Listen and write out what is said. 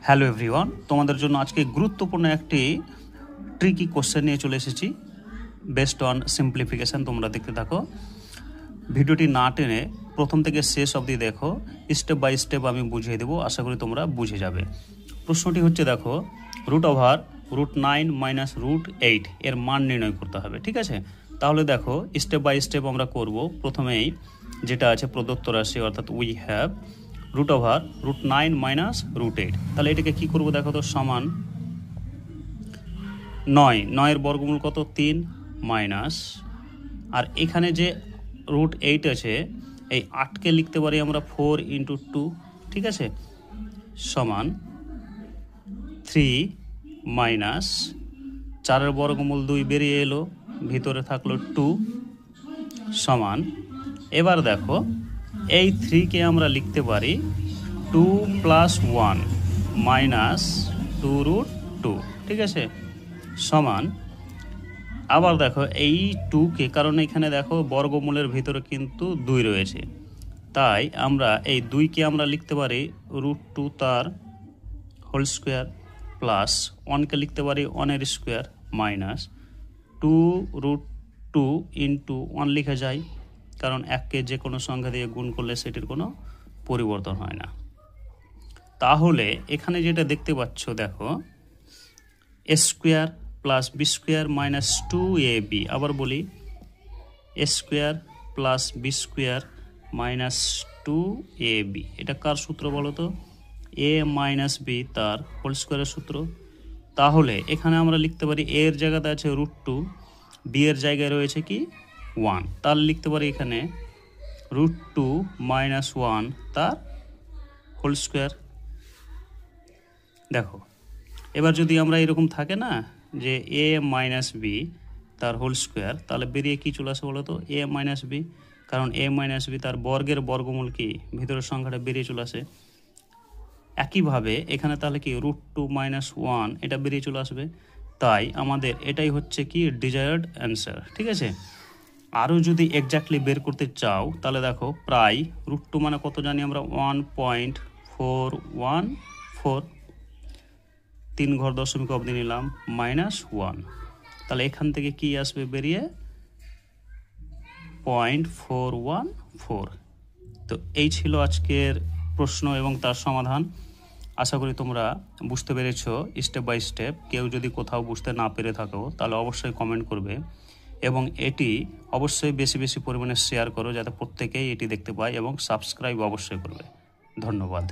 Hello everyone, তোমাদের জন্য আজকে গুরুত্বপূর্ণ একটি ট্রিকি কোশ্চেন নিয়ে চলে এসেছি বেসড অন সিম্পলিফিকেশন। তোমরা দেখতে থাকো, ভিডিওটি না টেনে প্রথম থেকে শেষ অবধি দেখো, স্টেপ বাই স্টেপ আমি বুঝিয়ে দেবো, আশা করি তোমরা বুঝে যাবে। প্রশ্নটি হচ্ছে, দেখো, √9 মাইনাস √8 এর মান নির্ণয় করতে হবে। ঠিক আছে, তাহলে দেখো স্টেপ বাই স্টেপ আমরা করব। প্রথমেই যেটা আছে প্রদত্ত রাশি, অর্থাৎ উই হ্যাভ √9 মাইনাস √8, তাহলে এটাকে কি করব দেখো তো, সমান 9 এর বর্গমূল কত, 3 মাইনাস, আর এখানে যে √8 আছে এই 8কে লিখতে পারি আমরা 4 × 2, ঠিক আছে, সমান 3 মাইনাস 4-এর বর্গমূল 2 বেরিয়ে এলো, ভিতরে থাকলো 2 সমান, এবার দেখো এই 3কে আমরা লিখতে পারি 2 + 1 মাইনাস 2√2, ঠিক আছে, সমান, আবার দেখো এই 2কে, কারণ এখানে দেখো বর্গমূলের ভিতরে কিন্তু 2 রয়েছে, তাই আমরা এই 2কে আমরা লিখতে পারি √2 তার হোল স্কোয়ার প্লাস 1কে লিখতে পারি 1-এর স্কোয়ার মাইনাস 2√2 × 1 লিখা যায়, কারণ 1কে যে কোনো সংখ্যা দিয়ে গুণ করলে সেটির কোনো পরিবর্তন হয় না। তাহলে এখানে যেটা দেখতে পাচ্ছ, দেখো a² + b² মাইনাস 2ab, আবার বলি a² + b² মাইনাস 2ab, এটা কার সূত্র বলো তো, a মাইনাস b তার হোল স্কোয়ারের সূত্র। তাহলে এখানে আমরা লিখতে পারি a এর জায়গাতে আছে √2, b এর জায়গায় রয়েছে কি 1, তাহলে লিখতে পারি এখানে √2 মাইনাস 1 তার হোল স্কোয়ার। দেখো এবার যদি আমরা এরকম থাকে না যে a মাইনাস b তার হোল স্কোয়ার, তাহলে বেরিয়ে কি চলে আসে বলো তো, a মাইনাস b, কারণ a মাইনাস b তার বর্গের বর্গমূল কি, ভিতরের সংখ্যাটা বেরিয়ে চলে আসে। একইভাবে এখানে তাহলে কি √2 মাইনাস 1 এটা বেরিয়ে চলে আসবে, তাই আমাদের এটাই হচ্ছে কি ডিজায়ার্ড অ্যান্সার। ঠিক আছে, আরও যদি এক্স্যাক্টলি বের করতে চাও তাহলে দেখো প্রায় √2 মানে কত জানি আমরা, 1.414, 3 ঘর দশমিক অবধি নিলাম, মাইনাস 1, তাহলে এখান থেকে কি আসবে বেরিয়ে 0.414। তো এই ছিল আজকের প্রশ্ন এবং তার সমাধান। আশা করি তোমরা বুঝতে পেরেছ স্টেপ বাই স্টেপ। কেউ যদি কোথাও বুঝতে না পেরে থাকো তাহলে অবশ্যই কমেন্ট করবে এবং এটি অবশ্যই বেশি বেশি পরিমাণে শেয়ার করো, যাতে প্রত্যেকেই এটি দেখতে পায়, এবং সাবস্ক্রাইব অবশ্যই করবে। ধন্যবাদ।